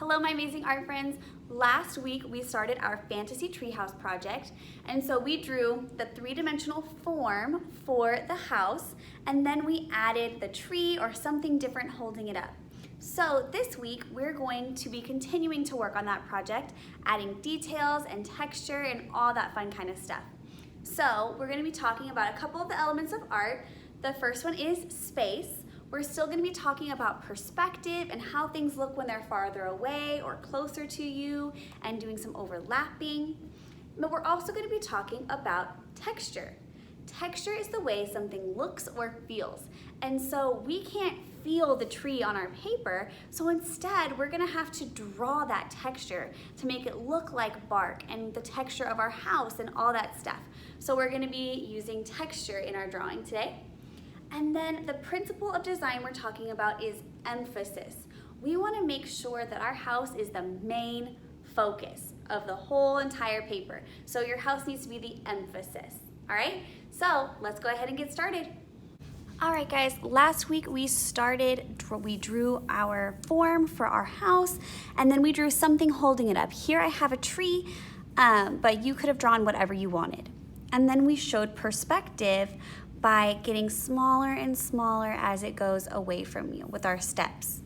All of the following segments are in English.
Hello, my amazing art friends. Last week we started our fantasy treehouse project, and so we drew the three-dimensional form for the house, and then we added the tree or something different holding it up. So this week we're going to be continuing to work on that project, adding details and texture and all that fun kind of stuff. So we're going to be talking about a couple of the elements of art. The first one is space. We're still going to be talking about perspective and how things look when they're farther away or closer to you and doing some overlapping. But we're also going to be talking about texture. Texture is the way something looks or feels. And so we can't feel the tree on our paper, so instead we're going to have to draw that texture to make it look like bark and the texture of our house and all that stuff. So we're going to be using texture in our drawing today. And then the principle of design we're talking about is emphasis. We want to make sure that our house is the main focus of the whole entire paper. So your house needs to be the emphasis. All right, so let's go ahead and get started. All right, guys, last week we drew our form for our house, and then we drew something holding it up. Here I have a tree, but you could have drawn whatever you wanted. And then we showed perspective by getting smaller and smaller as it goes away from you with our steps.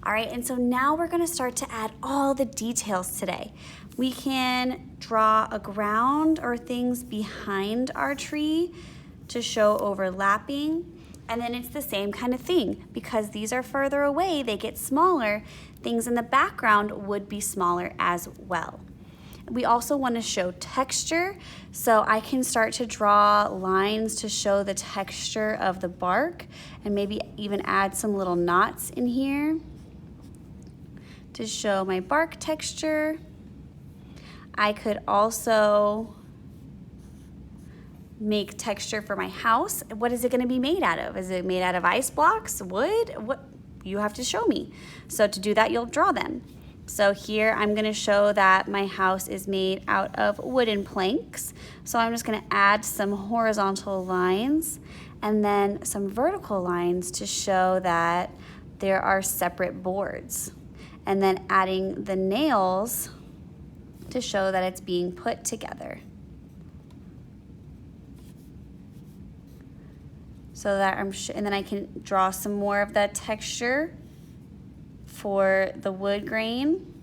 All right, and so now we're gonna start to add all the details today. We can draw a ground or things behind our tree to show overlapping, and then it's the same kind of thing. Because these are further away, they get smaller. Things in the background would be smaller as well. We also want to show texture, so I can start to draw lines to show the texture of the bark and maybe even add some little knots in here to show my bark texture. I could also make texture for my house. What is it going to be made out of? Is it made out of ice blocks, wood? What? You have to show me. So to do that, you'll draw them. So here I'm going to show that my house is made out of wooden planks. So I'm just going to add some horizontal lines and then some vertical lines to show that there are separate boards. And then adding the nails to show that it's being put together. So that and then I can draw some more of that texture for the wood grain.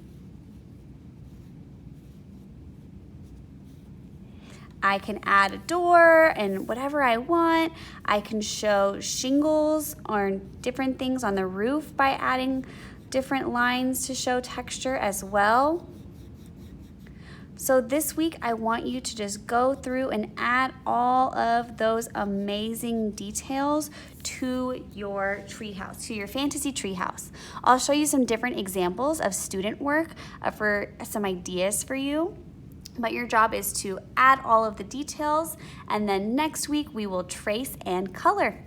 I can add a door and whatever I want. I can show shingles or different things on the roof by adding different lines to show texture as well. So this week I want you to just go through and add all of those amazing details to your treehouse, to your fantasy treehouse. I'll show you some different examples of student work for some ideas for you. But your job is to add all of the details, and then next week we will trace and color.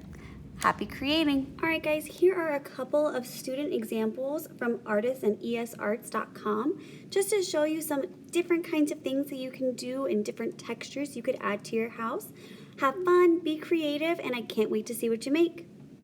Happy creating. All right, guys, here are a couple of student examples from artists and esarts.com, just to show you some different kinds of things that you can do and different textures you could add to your house. Have fun, be creative, and I can't wait to see what you make.